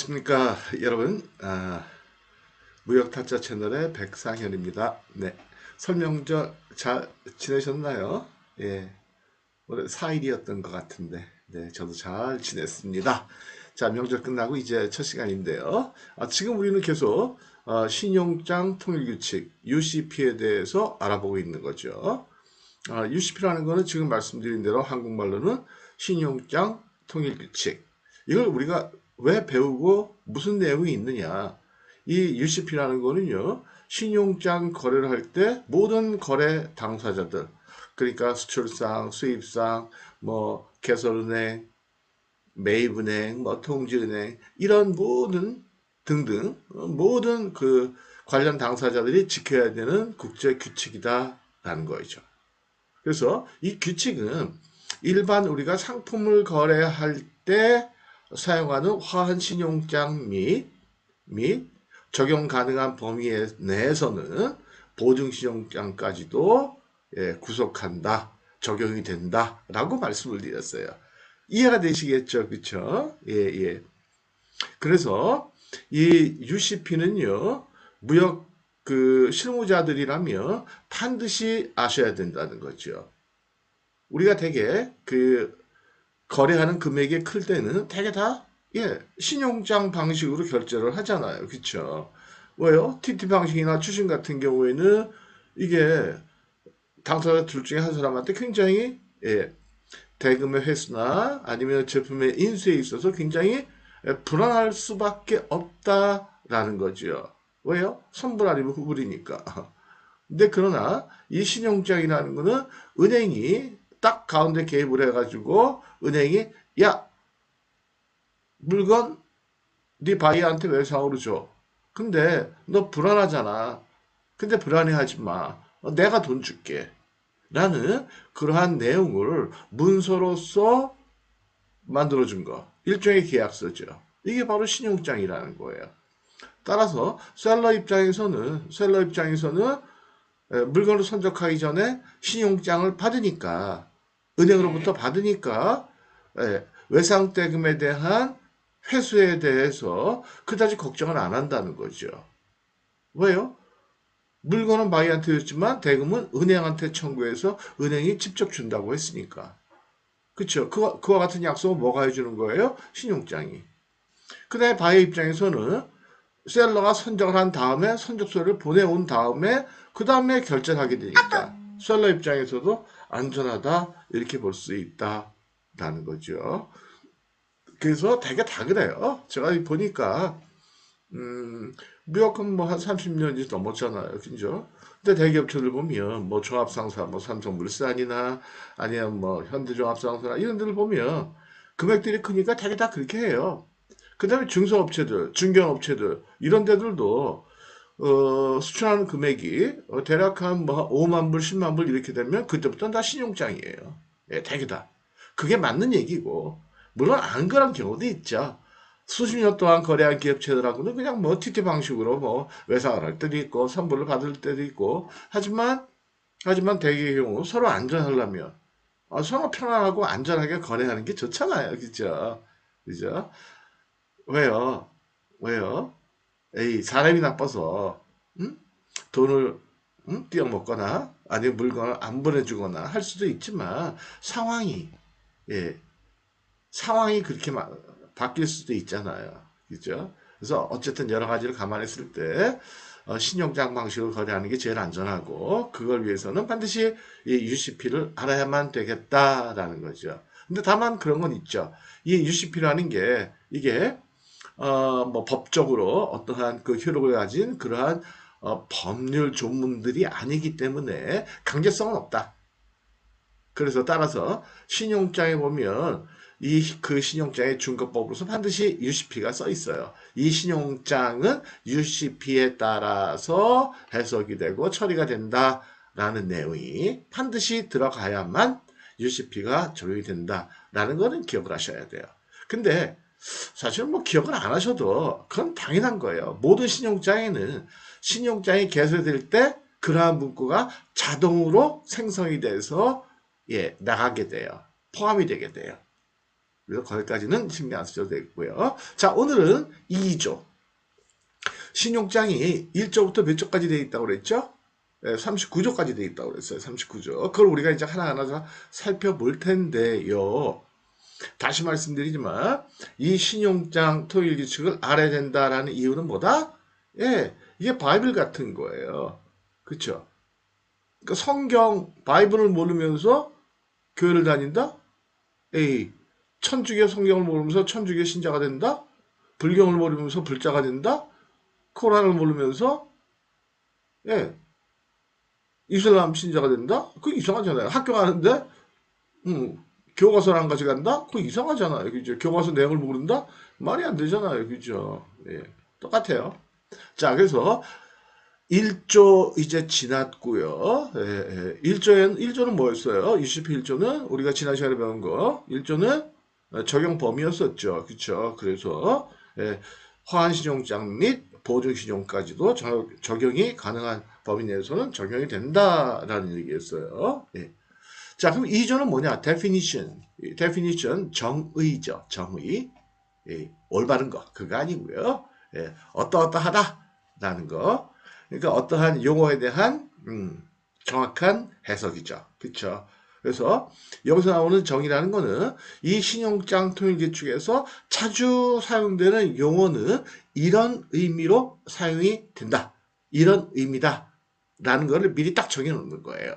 안녕하십니까 여러분. 무역타짜 채널의 백상현입니다. 네, 설명절 잘 지내셨나요? 예, 올해 4일이었던 것 같은데 네, 저도 잘 지냈습니다. 자, 명절 끝나고 이제 첫 시간인데요. 지금 우리는 계속 신용장 통일규칙 UCP에 대해서 알아보고 있는 거죠. UCP라는 거는 지금 말씀드린 대로 한국말로는 신용장 통일규칙. 이걸 우리가 왜 배우고 무슨 내용이 있느냐. 이 UCP라는 거는요, 신용장 거래를 할 때 모든 거래 당사자들, 그러니까 수출상, 수입상, 뭐 개설은행, 매입은행, 뭐 통지은행 이런 모든 등등 모든 그 관련 당사자들이 지켜야 되는 국제 규칙이다라는 거죠. 그래서 이 규칙은 일반 우리가 상품을 거래할 때 사용하는 화한 신용장 및 적용 가능한 범위 내에서는 보증 신용장까지도 구속한다, 적용이 된다라고 말씀을 드렸어요. 이해가 되시겠죠, 그렇죠? 예, 예. 그래서 이 UCP는요, 무역 그 실무자들이라면 반드시 아셔야 된다는 거죠. 우리가 되게 그 거래하는 금액이 클 때는 되게 다 신용장 방식으로 결제를 하잖아요. 그렇죠? 왜요? TT 방식이나 추심 같은 경우에는 이게 당사자 둘 중에 한 사람한테 굉장히 대금의 회수나 아니면 제품의 인수에 있어서 굉장히 불안할 수밖에 없다라는 거죠. 왜요? 선불 아니면 후불이니까. 근데 그러나 이 신용장이라는 거는 은행이 딱 가운데 개입을 해가지고 은행이 야 물건 네 바이한테 외상으로 줘. 근데 너 불안하잖아. 근데 불안해하지 마. 내가 돈 줄게. 라는 그러한 내용을 문서로서 만들어준 거. 일종의 계약서죠. 이게 바로 신용장이라는 거예요. 따라서 셀러 입장에서는 물건을 선적하기 전에 신용장을 받으니까 은행으로부터 받으니까 외상대금에 대한 회수에 대해서 그다지 걱정을 안 한다는 거죠. 왜요? 물건은 바이한테 줬지만 대금은 은행한테 청구해서 은행이 직접 준다고 했으니까. 그쵸? 그와 같은 약속은 뭐가 해주는 거예요? 신용장이. 그 다음에 바이 입장에서는 셀러가 선적을 한 다음에 선적서를 보내온 다음에 그 다음에 결제를 하게 되니까 셀러 입장에서도 안전하다 이렇게 볼 수 있다라는 거죠. 그래서 되게 다 그래요. 제가 보니까 무역은 뭐 한 30년이 넘었잖아요. 그죠? 근데 대기업체들 보면 뭐 종합상사, 뭐 삼성물산이나 아니면 뭐 현대종합상사나 이런 데를 보면 금액들이 크니까 되게 다 그렇게 해요. 그 다음에 중소업체들, 중견업체들 이런 데들도 수출하는 금액이 대략 한 뭐 5만 불, 10만 불 이렇게 되면 그때부터는 다 신용장이에요. 예, 되게 다. 그게 맞는 얘기고 물론 안 그런 경우도 있죠. 수십 년 동안 거래한 기업체들하고는 그냥 뭐 TT 방식으로 뭐 외상을 할 때도 있고 선불을 받을 때도 있고 하지만 대개의 경우 서로 안전하려면 서로 편안하고 안전하게 거래하는 게 좋잖아요. 그죠? 그죠? 왜요? 왜요? 에이, 사람이 나빠서, 응? 돈을, 응? 띄어먹거나, 아니면 물건을 안 보내주거나 할 수도 있지만, 예, 상황이 그렇게 바뀔 수도 있잖아요. 그죠? 그래서 어쨌든 여러 가지를 감안했을 때, 신용장 방식으로 거래하는 게 제일 안전하고, 그걸 위해서는 반드시 이 UCP를 알아야만 되겠다라는 거죠. 근데 다만 그런 건 있죠. 이 UCP라는 게, 이게 뭐 법적으로 어떠한 그 효력을 가진 그러한 법률 조문들이 아니기 때문에 강제성은 없다. 그래서 따라서 신용장에 보면 이 그 신용장의 준거법으로서 반드시 UCP가 써 있어요. 이 신용장은 UCP에 따라서 해석이 되고 처리가 된다라는 내용이 반드시 들어가야만 UCP가 적용이 된다라는 거는 기억을 하셔야 돼요. 근데 사실 뭐 기억을 안 하셔도 그건 당연한 거예요. 모든 신용장이 개설될 때 그러한 문구가 자동으로 생성이 돼서 나가게 돼요. 포함이 되게 돼요. 그래서 거기까지는 신경 안 쓰셔도 되겠고요. 자, 오늘은 2조. 신용장이 1조부터 몇 조까지 되어 있다고 그랬죠? 39조까지 되어 있다고 그랬어요. 39조. 그걸 우리가 이제 하나하나 살펴볼 텐데요. 다시 말씀드리지만 이 신용장 토일 규칙을 알아야 된다라는 이유는 뭐다? 예, 이게 바이블 같은 거예요. 그렇죠? 그러니까 성경 바이블을 모르면서 교회를 다닌다? 에이, 천주교 성경을 모르면서 천주교 신자가 된다? 불경을 모르면서 불자가 된다? 코란을 모르면서 예, 이슬람 신자가 된다? 그거 이상하잖아요. 학교 가는데 교과서를 안 가져간다? 그거 이상하잖아요. 그죠? 교과서 내용을 모른다? 말이 안 되잖아요. 그죠? 예, 똑같아요. 자, 그래서 1조 이제 지났고요. 예, 예. 1조는 뭐였어요? 21조는 우리가 지난 시간에 배운 거. 1조는 적용 범위였었죠. 그렇죠? 그래서 예, 화환신용장 및 보증신용까지도 적용이 가능한 범위 내에서는 적용이 된다라는 얘기였어요. 예. 자, 그럼 2조는 뭐냐? definition, 정의죠. 정의. 예, 올바른 거. 그거 아니고요. 예, 어떠어떠하다라는 거. 그러니까 어떠한 용어에 대한 정확한 해석이죠. 그렇죠? 그래서 여기서 나오는 정의라는 거는 이 신용장 통일규칙에서 자주 사용되는 용어는 이런 의미로 사용이 된다. 이런 의미다. 라는 거를 미리 딱 정해놓는 거예요.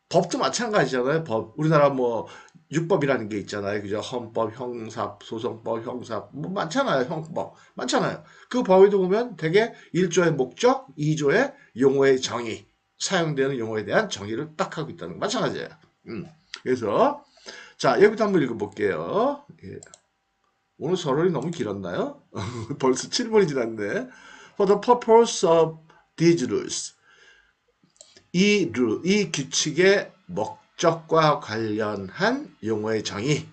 법도 마찬가지잖아요. 법. 우리나라 뭐 육법이라는 게 있잖아요. 그죠? 헌법, 형사, 소송법, 형사 뭐 많잖아요. 형법 많잖아요. 그 법에도 보면 되게 1조의 목적, 2조의 용어의 정의, 사용되는 용어에 대한 정의를 딱 하고 있다는 거 마찬가지예요. 그래서 자, 여기부터 한번 읽어볼게요. 예. 오늘 서론이 너무 길었나요? 벌써 7분이 지났네. For the purpose of these rules. 이 규칙의 목적과 관련한 용어의 정의.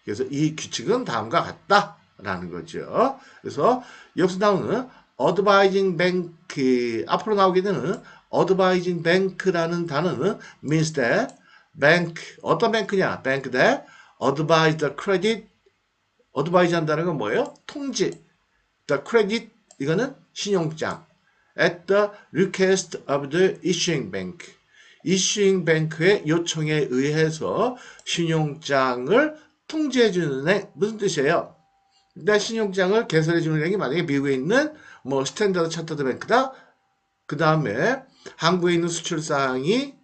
그래서 이 규칙은 다음과 같다라는 거죠. 그래서 여기서 나오는 advising bank, 앞으로 나오게 되는 advising bank라는 단어는 means that bank, 어떤 뱅크냐? bank that advise the credit, advise 한다는 건 뭐예요? 통지. the credit, 이거는 신용장. at the request of the issuing bank. issuing bank의 요청에 의해서 신용장을 통지해주는 애, 무슨 뜻이에요? 내 신용장을 개설해주는 은행이 만약에 미국에 있는 뭐 스탠다드 차터드 뱅크다. 그 다음에 한국에 있는 수출사항이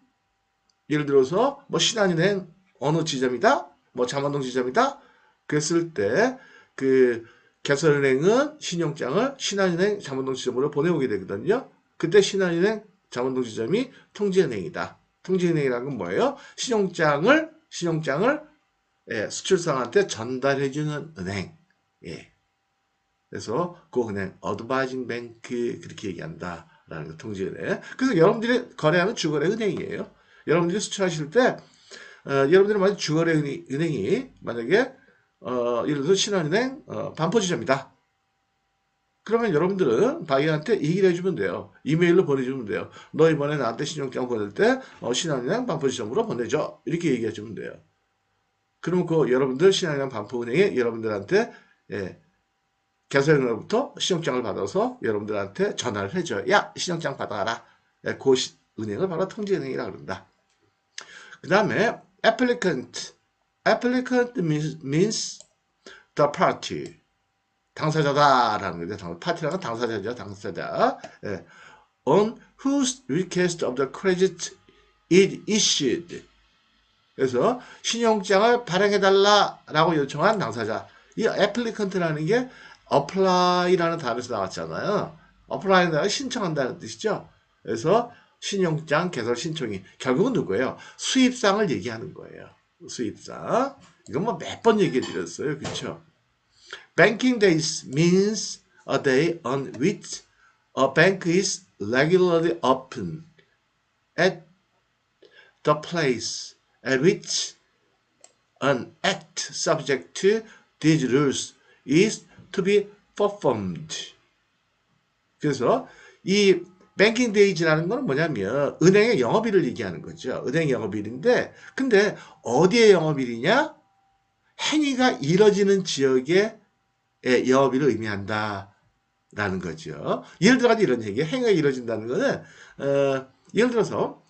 예를 들어서 뭐 신한은행 어느 지점이다. 뭐 잠원동 지점이다. 그랬을 때 그 개설은행은 신용장을 신한은행 잠원동 지점으로 보내오게 되거든요. 그때 신한은행 잠원동 지점이 통지은행이다. 통지은행이라는 건 뭐예요? 신용장을 예, 수출상한테 전달해주는 은행. 예. 그래서 그 은행 어드바이징 뱅크 그렇게 얘기한다라는 거 통지은행. 그래서 여러분들이 거래하는 주거래 은행이에요. 여러분들이 수출하실 때 여러분들이 만약 주거래 은행이 만약에 예를 들어서 신한은행 반포지점이다. 그러면 여러분들은 바이한테 얘기를 해주면 돼요. 이메일로 보내주면 돼요. 너 이번에 나한테 신용장 보낼 때 신한은행 반포지점으로 보내줘. 이렇게 얘기해주면 돼요. 그러면 그 여러분들 신한은행 반포은행에 여러분들한테 예, 개설은행으로부터 신용장을 받아서 여러분들한테 전화를 해줘요. 야, 신용장 받아라. 예, 그 은행을 바로 통지은행이라 그런다. 그 다음에 applicant means the party. 당사자다라는 거죠. 파티라는 당사자죠. 당사자. 예. On whose request of the credit is issued. 그래서 신용장을 발행해달라라고 요청한 당사자. 이 applicant라는 게 apply라는 단어에서 나왔잖아요. apply는 단어가 신청한다는 뜻이죠. 그래서 신용장 개설 신청이 결국은 누구예요? 수입상을 얘기하는 거예요. 수입상. 이건 뭐 몇 번 얘기해 드렸어요. 그렇죠? Banking days means a day on which a bank is regularly open at the place at which an act subject to these rules is to be performed. 그래서 이 뱅킹 데이즈라는 건 뭐냐면 은행의 영업일을 얘기하는 거죠. 은행 영업일인데 근데 어디의 영업일이냐? 행위가 이뤄지는 지역의 영업일을 의미한다라는 거죠. 예를 들어 이런 얘기예요. 행위가 이뤄진다는 거는 예를 들어서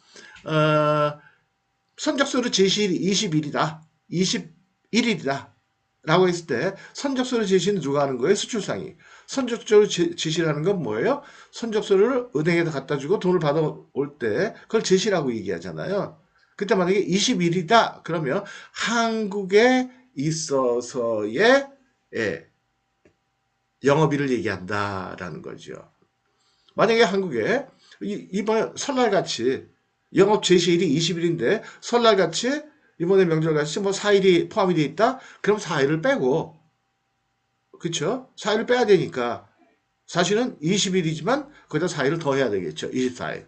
선적소로 제시일이 20일이다. 21일이다. 라고 했을 때 선적소로 제시는 누가 하는 거예요? 수출상이. 선적소로 제시를 하는 건 뭐예요? 선적소를 은행에다 갖다 주고 돈을 받아올 때 그걸 제시라고 얘기하잖아요. 그때 만약에 20일이다. 그러면 한국에 있어서의 영업일을 얘기한다라는 거죠. 만약에 한국에 이번에 설날같이 영업 제시일이 20일인데 설날같이 이번에 명절같이 뭐 4일이 포함이 돼 있다? 그럼 4일을 빼고 그쵸? 4일을 빼야 되니까 사실은 20일이지만 거기다 4일을 더 해야 되겠죠. 24일.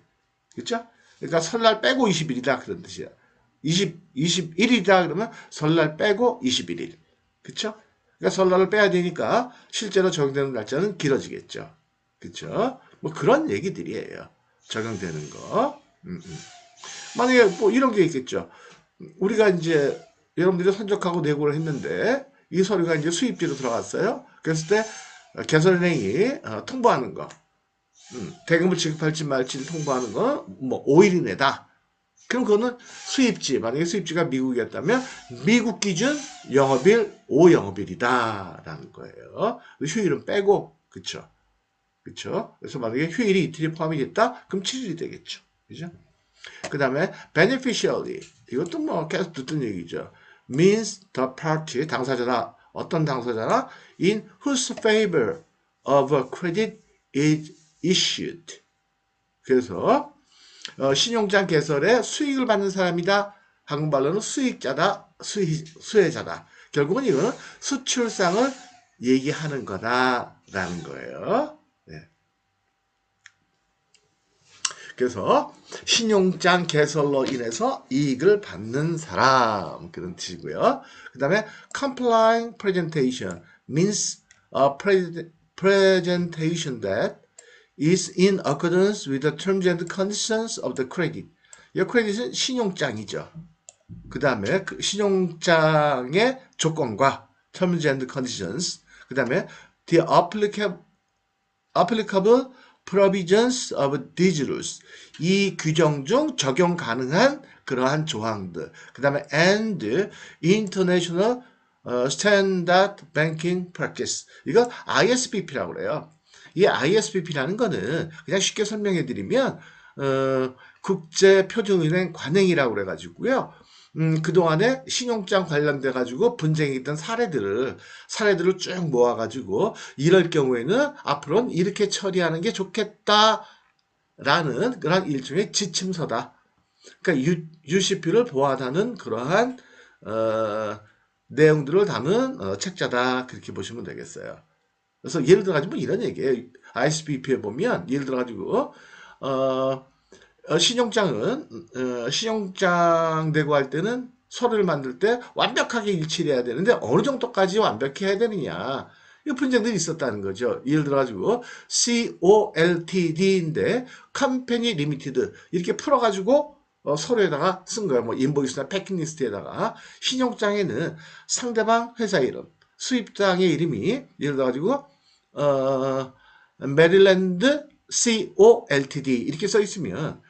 그쵸? 그러니까 설날 빼고 20일이다 그런 뜻이야. 21일이다 그러면 설날 빼고 21일. 그쵸? 그러니까 설날을 빼야 되니까 실제로 적용되는 날짜는 길어지겠죠. 그쵸? 뭐 그런 얘기들이에요. 적용되는 거. 만약에 뭐 이런 게 있겠죠. 우리가 이제 여러분들이 선적하고 내고를 했는데 이 서류가 이제 수입지로 들어갔어요. 그랬을 때 개설은행이 통보하는 거, 대금을 지급할지 말지를 통보하는 거, 뭐 5일 이내다. 그럼 그거는 수입지, 만약에 수입지가 미국이었다면 미국 기준 영업일 5영업일이다라는 거예요. 휴일은 빼고, 그쵸? 그쵸? 그래서 만약에 휴일이 이틀이 포함이 됐다? 그럼 7일이 되겠죠. 그죠? 그 다음에 beneficially 이것도 뭐 계속 듣던 얘기죠. means the party 당사자다. 어떤 당사자나 in whose favor of a credit is issued. 그래서 신용장 개설에 수익을 받는 사람이다. 한국말로는 수익자다. 수혜자다. 결국은 이거는 수출상을 얘기하는 거다라는 거예요. 네. 그래서 신용장 개설로 인해서 이익을 받는 사람 그런 뜻이고요. 그 다음에 complying presentation means a presentation that is in accordance with the terms and conditions of the credit. 이 크레딧은 신용장이죠. 그 다음에 그 신용장의 조건과 terms and conditions. 그 다음에 the applicable provisions of these rules. 이 규정 중 적용 가능한 그러한 조항들. 그 다음에 and international standard banking practice. 이거 ISBP라고 그래요. 이 ISBP라는 거는 그냥 쉽게 설명해 드리면 국제표준은행 관행이라고 그래가지고요. 그동안에 신용장 관련돼 가지고 분쟁이 있던 사례들을 쭉 모아 가지고 이럴 경우에는 앞으로는 이렇게 처리하는 게 좋겠다라는 그런 일종의 지침서다. 그러니까 UCP를 보완하는 그러한 내용들을 담은 책자다 그렇게 보시면 되겠어요. 그래서 예를 들어 가지고 이런 얘기예요. ISBP에 보면 예를 들어 가지고 신용장은 신용장 내고 할 때는 서류를 만들 때 완벽하게 일치를 해야 되는데 어느 정도까지 완벽히 해야 되느냐 이 분쟁들이 있었다는 거죠. 예를 들어 가지고 COLTD인데 컴퍼니 리미티드 이렇게 풀어 가지고 서류에다가 쓴 거예요. 뭐 인보이스나 패킹리스트에다가 신용장에는 상대방 회사 이름, 수입장의 이름이 예를 들어 가지고 메릴랜드 COLTD 이렇게 써 있으면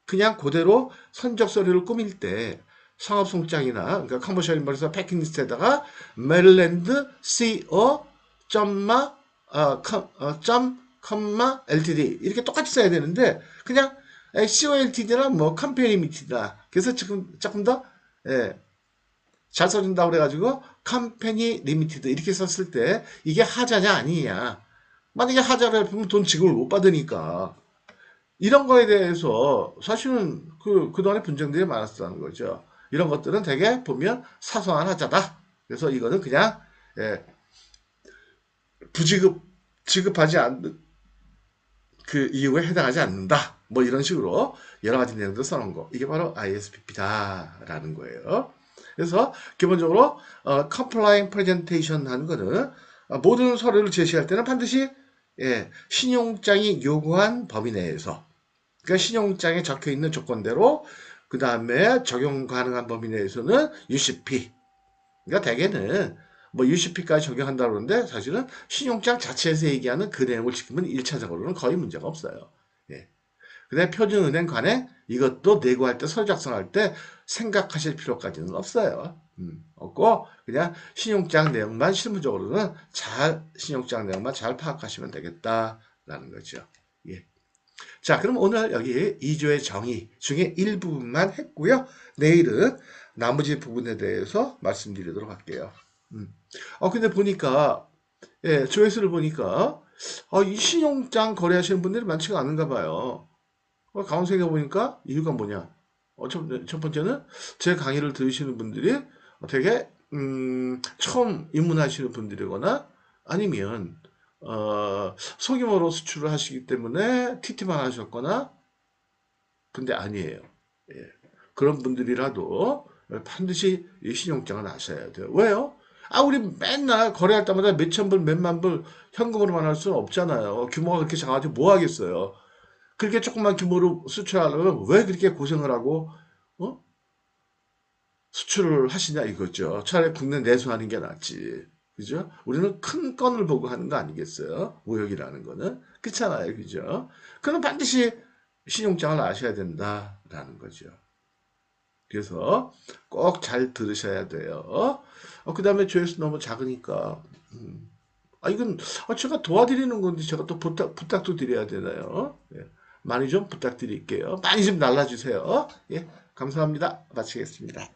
그냥 그대로 선적 서류를 꾸밀 때 상업송장이나 그러니까 커머셜 인보이스 패킹리스트에다가 메릴랜드 CO 컴마 LTD 이렇게 똑같이 써야 되는데 그냥 COLTD나 뭐 컴퍼니 리미티드다. 그래서 지금 조금 더 잘 써준다고 그래가지고 컴퍼니 리미티드 이렇게 썼을 때 이게 하자냐 아니냐. 만약에 하자를 해보면 돈 지급을 못 받으니까 이런 거에 대해서 사실은 그동안에 분쟁들이 많았다는 거죠. 이런 것들은 되게 보면 사소한 하자다. 그래서 이거는 그냥 지급하지 않는 그 이유에 해당하지 않는다. 뭐 이런 식으로 여러 가지 내용들을 써놓은 거. 이게 바로 ISBP다라는 거예요. 그래서 기본적으로 complying presentation 하는 거는 모든 서류를 제시할 때는 반드시 신용장이 요구한 범위 내에서 그러니까 신용장에 적혀 있는 조건대로 그 다음에 적용 가능한 범위 내에서는 UCP 그러니까 대개는 뭐 UCP까지 적용한다고 그러는데 사실은 신용장 자체에서 얘기하는 그 내용을 지키면 1차적으로는 거의 문제가 없어요. 예. 근데 표준은행 관행 이것도 내고할 때 서류 작성할 때 생각하실 필요까지는 없어요. 없고 그냥 신용장 내용만 실무적으로는 신용장 내용만 잘 파악하시면 되겠다라는 거죠. 예. 자, 그럼 오늘 여기 2조의 정의 중에 일부분만 했고요. 내일은 나머지 부분에 대해서 말씀드리도록 할게요. 근데 보니까, 예, 조회수를 보니까, 이 신용장 거래하시는 분들이 많지가 않은가 봐요. 가만 생각해 보니까 이유가 뭐냐? 첫 번째는 제 강의를 들으시는 분들이 되게, 처음 입문하시는 분들이거나 아니면, 소규모로 수출을 하시기 때문에 TT만 하셨거나, 근데 아니에요. 예. 그런 분들이라도 반드시 이 신용장을 아셔야 돼요. 왜요? 우리 맨날 거래할 때마다 몇천 불, 몇만 불 현금으로만 할 수는 없잖아요. 규모가 그렇게 작아지고 뭐 하겠어요. 그렇게 조그만 규모로 수출하려면 왜 그렇게 고생을 하고, 어? 수출을 하시냐 이거죠. 차라리 국내 내수하는 게 낫지. 그죠? 우리는 큰 건을 보고 하는 거 아니겠어요? 무역이라는 거는. 그렇잖아요. 그죠? 그럼 반드시 신용장을 아셔야 된다라는 거죠. 그래서 꼭 잘 들으셔야 돼요. 그 다음에 조회수 너무 작으니까, 이건, 제가 도와드리는 건데 제가 또 부탁도 드려야 되나요? 예. 많이 좀 부탁드릴게요. 많이 좀 날라주세요. 예. 감사합니다. 마치겠습니다.